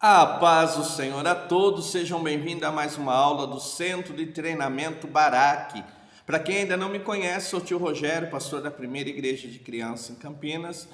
A paz do Senhor a todos, sejam bem-vindos a mais uma aula do Centro de Treinamento Baraque. Para quem ainda não me conhece, sou o tio Rogério, pastor da Primeira Igreja de Criança em Campinas.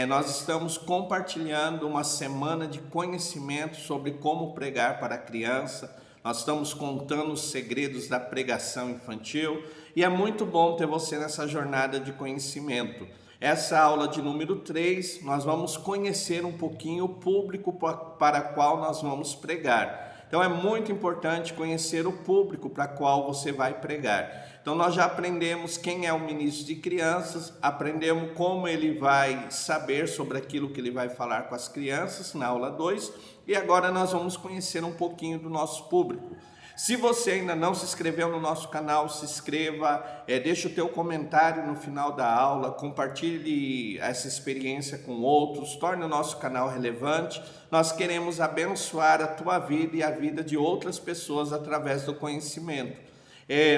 Nós estamos compartilhando uma semana de conhecimento sobre como pregar para a criança. Nós estamos contando os segredos da pregação infantil e é muito bom ter você nessa jornada de conhecimento. Essa aula de número 3, nós vamos conhecer um pouquinho o público para qual nós vamos pregar. Então é muito importante conhecer o público para qual você vai pregar. Então nós já aprendemos quem é o ministro de crianças, aprendemos como ele vai saber sobre aquilo que ele vai falar com as crianças na aula 2 e agora nós vamos conhecer um pouquinho do nosso público. Se você ainda não se inscreveu no nosso canal, se inscreva, deixe o teu comentário no final da aula, compartilhe essa experiência com outros, torne o nosso canal relevante. Nós queremos abençoar a tua vida e a vida de outras pessoas através do conhecimento.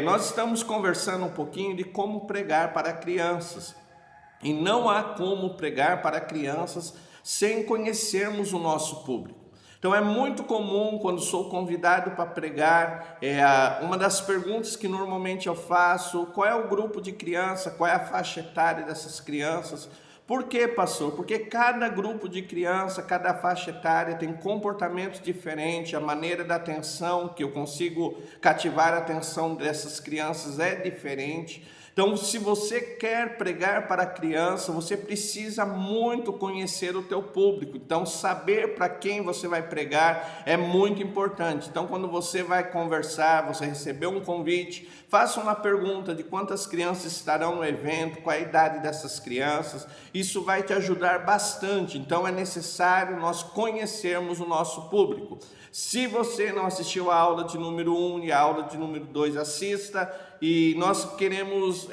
Nós estamos conversando um pouquinho de como pregar para crianças. E não há como pregar para crianças sem conhecermos o nosso público. Então é muito comum quando sou convidado para pregar, uma das perguntas que normalmente eu faço, qual é o grupo de criança, qual é a faixa etária dessas crianças? Por quê, pastor? Porque cada grupo de criança, cada faixa etária tem comportamentos diferentes, a maneira da atenção que eu consigo cativar a atenção dessas crianças é diferente. Então, se você quer pregar para a criança, você precisa muito conhecer o teu público. Então, saber para quem você vai pregar é muito importante. Então, quando você vai conversar, você recebeu um convite, faça uma pergunta de quantas crianças estarão no evento, qual a idade dessas crianças. Isso vai te ajudar bastante. Então, é necessário nós conhecermos o nosso público. Se você não assistiu a aula de número 1 e a aula de número 2, assista. E nós queremos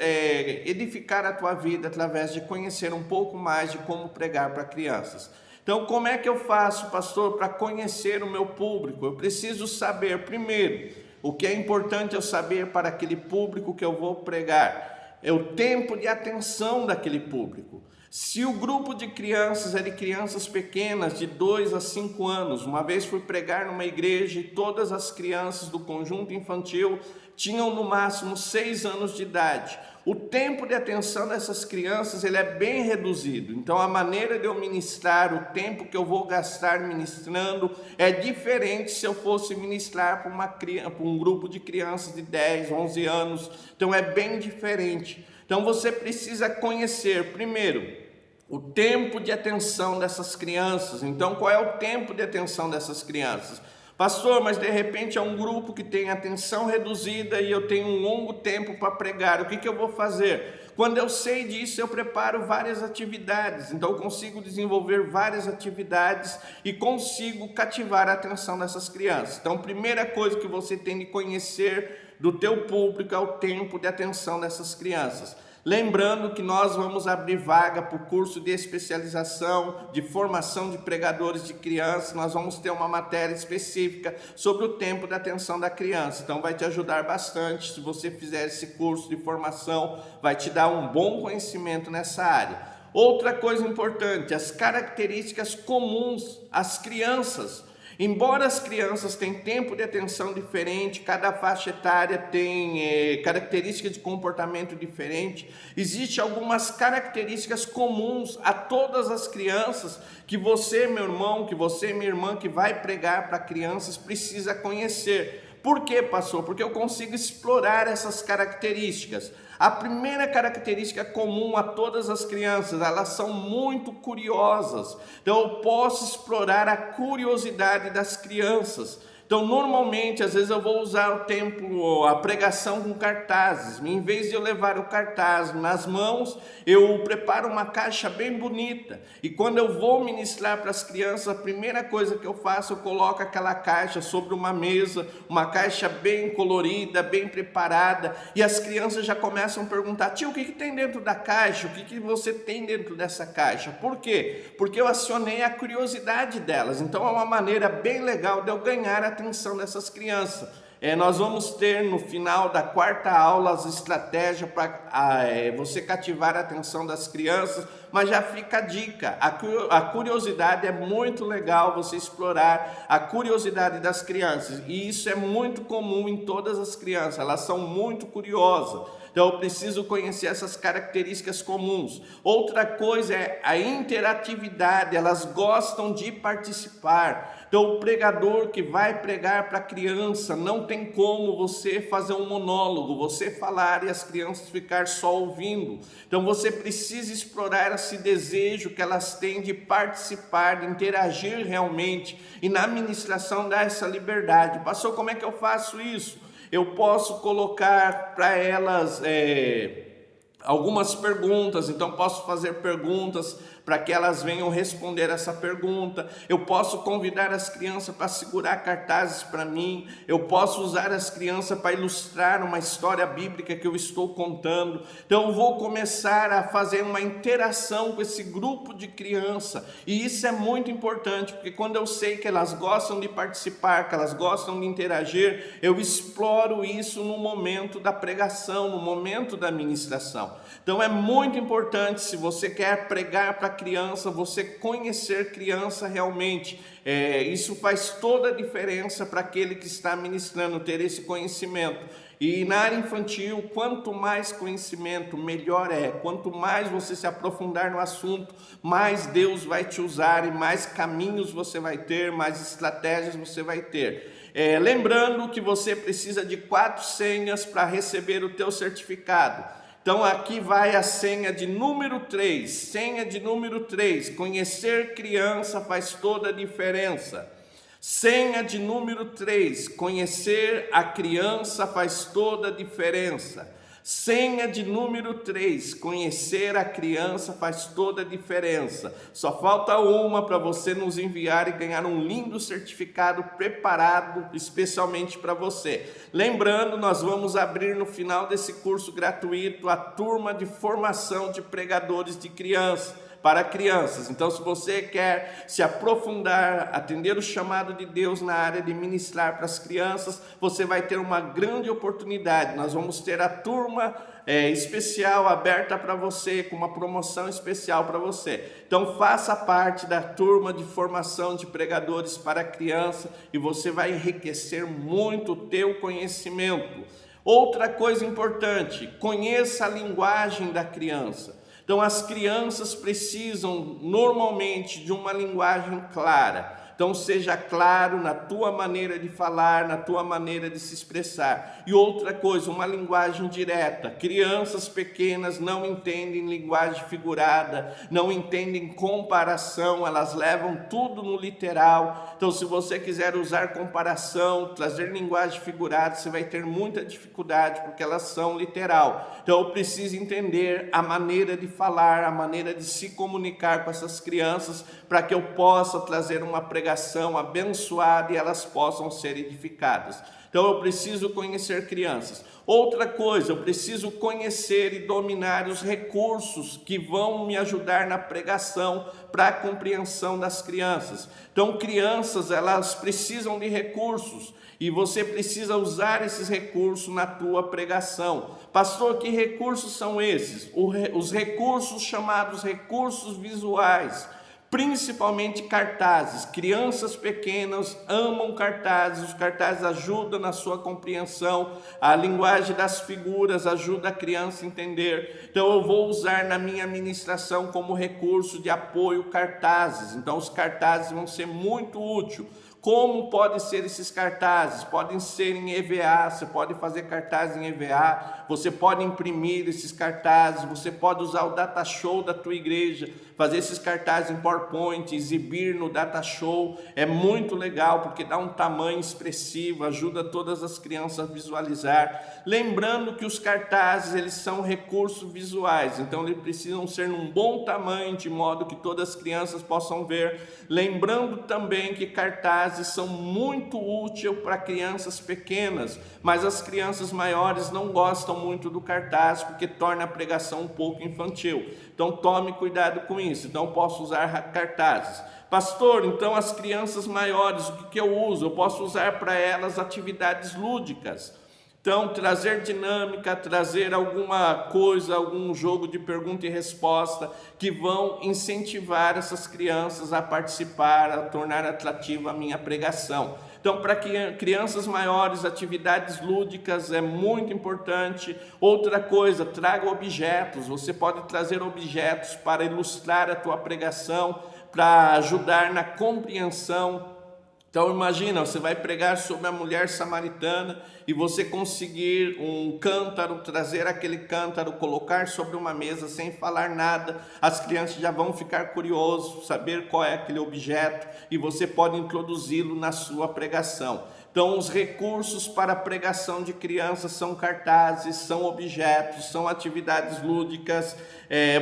edificar a tua vida através de conhecer um pouco mais de como pregar para crianças. Então, como é que eu faço, pastor, para conhecer o meu público? Eu preciso saber, primeiro, o que é importante eu saber para aquele público que eu vou pregar. É o tempo de atenção daquele público. Se o grupo de crianças é de crianças pequenas, de 2 a 5 anos, uma vez fui pregar numa igreja e todas as crianças do conjunto infantil tinham no máximo 6 anos de idade. O tempo de atenção dessas crianças ele é bem reduzido, então a maneira de eu ministrar, o tempo que eu vou gastar ministrando é diferente se eu fosse ministrar para um grupo de crianças de 10, 11 anos, então é bem diferente. Então você precisa conhecer, primeiro, o tempo de atenção dessas crianças. Então, qual é o tempo de atenção dessas crianças? Pastor, mas de repente é um grupo que tem atenção reduzida e eu tenho um longo tempo para pregar. O que eu vou fazer? Quando eu sei disso, eu preparo várias atividades. Então, eu consigo desenvolver várias atividades e consigo cativar a atenção dessas crianças. Então, a primeira coisa que você tem de conhecer do teu público é o tempo de atenção dessas crianças. Lembrando que nós vamos abrir vaga para o curso de especialização, de formação de pregadores de crianças. Nós vamos ter uma matéria específica sobre o tempo de atenção da criança. Então vai te ajudar bastante. Se você fizer esse curso de formação, vai te dar um bom conhecimento nessa área. Outra coisa importante, as características comuns às crianças. Embora as crianças tenham tempo de atenção diferente, cada faixa etária tem características de comportamento diferente, existem algumas características comuns a todas as crianças que você, meu irmão, que você, minha irmã, que vai pregar para crianças, precisa conhecer. Por quê, pastor? Porque eu consigo explorar essas características. A primeira característica comum a todas as crianças, elas são muito curiosas. Então eu posso explorar a curiosidade das crianças. Então, normalmente, às vezes eu vou usar o tempo, a pregação com cartazes. Em vez de eu levar o cartaz nas mãos, eu preparo uma caixa bem bonita. E quando eu vou ministrar para as crianças, a primeira coisa que eu faço, eu coloco aquela caixa sobre uma mesa, uma caixa bem colorida, bem preparada. E as crianças já começam a perguntar: tio, o que tem dentro da caixa? O que você tem dentro dessa caixa? Por quê? Porque eu acionei a curiosidade delas. Então, é uma maneira bem legal de eu ganhar a atenção dessas crianças. Nós vamos ter no final da quarta aula as estratégias para você cativar a atenção das crianças, mas já fica a dica, a curiosidade é muito legal você explorar a curiosidade das crianças, e isso é muito comum em todas as crianças, elas são muito curiosas. Então eu preciso conhecer essas características comuns. Outra coisa é a interatividade, elas gostam de participar. Então o pregador que vai pregar para a criança, não tem como você fazer um monólogo, você falar e as crianças ficar só ouvindo. Então você precisa explorar esse desejo que elas têm de participar, de interagir realmente, e na ministração dar essa liberdade. Pastor, como é que eu faço isso? Eu posso colocar para elas algumas perguntas, então posso fazer perguntas para que elas venham responder essa pergunta. Eu posso convidar as crianças para segurar cartazes para mim. Eu posso usar as crianças para ilustrar uma história bíblica que eu estou contando. Então eu vou começar a fazer uma interação com esse grupo de criança. E isso é muito importante, porque quando eu sei que elas gostam de participar, que elas gostam de interagir, eu exploro isso no momento da pregação, no momento da ministração. Então é muito importante, se você quer pregar para criança, você conhecer criança realmente. Isso faz toda a diferença para aquele que está ministrando, ter esse conhecimento. E na área infantil, quanto mais conhecimento, melhor é. Quanto mais você se aprofundar no assunto, mais Deus vai te usar e mais caminhos você vai ter, mais estratégias você vai ter. Lembrando que você precisa de 4 senhas para receber o teu certificado. Então aqui vai a senha de número 3, senha de número 3, conhecer criança faz toda a diferença. Senha de número 3, conhecer a criança faz toda a diferença. Senha de número 3, conhecer a criança faz toda a diferença. Só falta uma para você nos enviar e ganhar um lindo certificado preparado especialmente para você. Lembrando, nós vamos abrir no final desse curso gratuito a turma de formação de pregadores de criança. Para crianças. Então, se você quer se aprofundar, atender o chamado de Deus na área de ministrar para as crianças, você vai ter uma grande oportunidade. Nós vamos ter a turma especial aberta para você, com uma promoção especial para você. Então, faça parte da turma de formação de pregadores para criança e você vai enriquecer muito o teu conhecimento. Outra coisa importante, conheça a linguagem da criança. Então, as crianças precisam normalmente de uma linguagem clara. Então, seja claro na tua maneira de falar, na tua maneira de se expressar. E outra coisa, uma linguagem direta. Crianças pequenas não entendem linguagem figurada, não entendem comparação, elas levam tudo no literal. Então, se você quiser usar comparação, trazer linguagem figurada, você vai ter muita dificuldade, porque elas são literal. Então, eu preciso entender a maneira de falar, a maneira de se comunicar com essas crianças, para que eu possa trazer uma pregação abençoada e elas possam ser edificadas. Então eu preciso conhecer crianças. Outra coisa, eu preciso conhecer e dominar os recursos que vão me ajudar na pregação para a compreensão das crianças. Então crianças, elas precisam de recursos e você precisa usar esses recursos na tua pregação. Pastor, que recursos são esses? Os recursos chamados recursos visuais. Principalmente cartazes. Crianças pequenas amam cartazes, os cartazes ajudam na sua compreensão, a linguagem das figuras ajuda a criança a entender. Então eu vou usar na minha ministração como recurso de apoio cartazes. Então os cartazes vão ser muito úteis. Como podem ser esses cartazes? Podem ser em EVA, você pode fazer cartazes em EVA, você pode imprimir esses cartazes, você pode usar o Data Show da tua igreja, fazer esses cartazes em PowerPoint, exibir no Data Show, é muito legal porque dá um tamanho expressivo, ajuda todas as crianças a visualizar. Lembrando que os cartazes, eles são recursos visuais, então eles precisam ser num bom tamanho, de modo que todas as crianças possam ver. Lembrando também que cartazes são muito úteis para crianças pequenas, mas as crianças maiores não gostam muito do cartaz, porque torna a pregação um pouco infantil. Então tome cuidado com isso. Então posso usar cartazes. Pastor, então as crianças maiores, o que eu uso? Eu posso usar para elas atividades lúdicas. Então, trazer dinâmica, trazer alguma coisa, algum jogo de pergunta e resposta que vão incentivar essas crianças a participar, a tornar atrativa a minha pregação. Então, para crianças maiores, atividades lúdicas é muito importante. Outra coisa, traga objetos. Você pode trazer objetos para ilustrar a tua pregação, para ajudar na compreensão. Então imagina, você vai pregar sobre a mulher samaritana e você conseguir um cântaro, trazer aquele cântaro, colocar sobre uma mesa sem falar nada, as crianças já vão ficar curiosos, saber qual é aquele objeto e você pode introduzi-lo na sua pregação. Então os recursos para a pregação de crianças são cartazes, são objetos, são atividades lúdicas.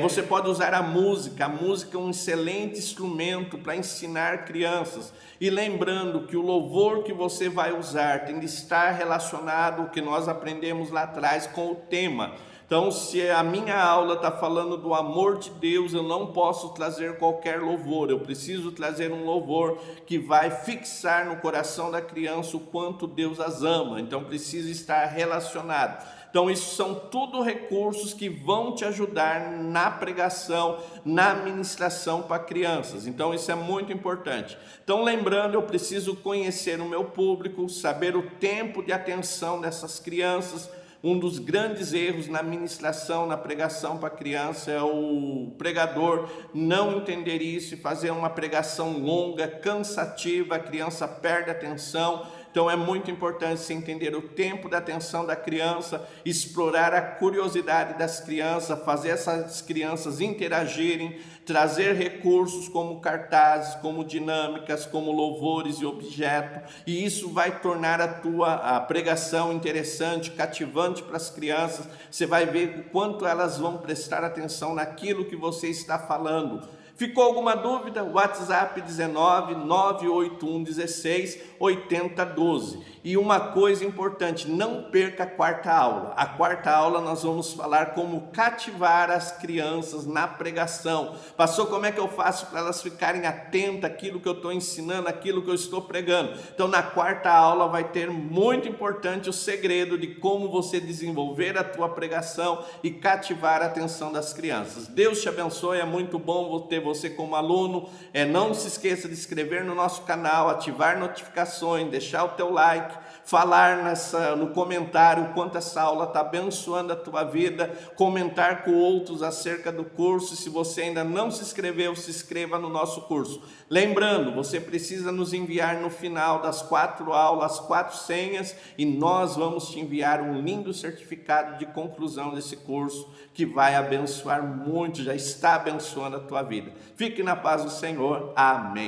Você pode usar a música é um excelente instrumento para ensinar crianças. E lembrando que o louvor que você vai usar tem de estar relacionado ao que nós aprendemos lá atrás com o tema. Então, se a minha aula está falando do amor de Deus, eu não posso trazer qualquer louvor, eu preciso trazer um louvor que vai fixar no coração da criança o quanto Deus as ama, então precisa estar relacionado. Então, isso são tudo recursos que vão te ajudar na pregação, na ministração para crianças. Então, isso é muito importante. Então, lembrando, eu preciso conhecer o meu público, saber o tempo de atenção dessas crianças. Um dos grandes erros na ministração, na pregação para criança é o pregador não entender isso e fazer uma pregação longa, cansativa, a criança perde a atenção. Então é muito importante você entender o tempo da atenção da criança, explorar a curiosidade das crianças, fazer essas crianças interagirem, trazer recursos como cartazes, como dinâmicas, como louvores e objetos, e isso vai tornar a pregação interessante, cativante para as crianças. Você vai ver o quanto elas vão prestar atenção naquilo que você está falando. Ficou alguma dúvida? WhatsApp 19 981 16 80 12. E uma coisa importante, não perca a quarta aula. A quarta aula nós vamos falar como cativar as crianças na pregação. Pastor, como é que eu faço para elas ficarem atentas àquilo que eu estou ensinando, àquilo que eu estou pregando? Então na quarta aula vai ter muito importante o segredo de como você desenvolver a tua pregação e cativar a atenção das crianças. Deus te abençoe, é muito bom ter você como aluno. Não se esqueça de se inscrever no nosso canal, ativar notificações, deixar o teu like, falar no comentário o quanto essa aula está abençoando a tua vida, comentar com outros acerca do curso. Se você ainda não se inscreveu, se inscreva no nosso curso. Lembrando, você precisa nos enviar no final das 4 aulas 4 senhas e nós vamos te enviar um lindo certificado de conclusão desse curso que vai abençoar muito, já está abençoando a tua vida. Fique na paz do Senhor. Amém.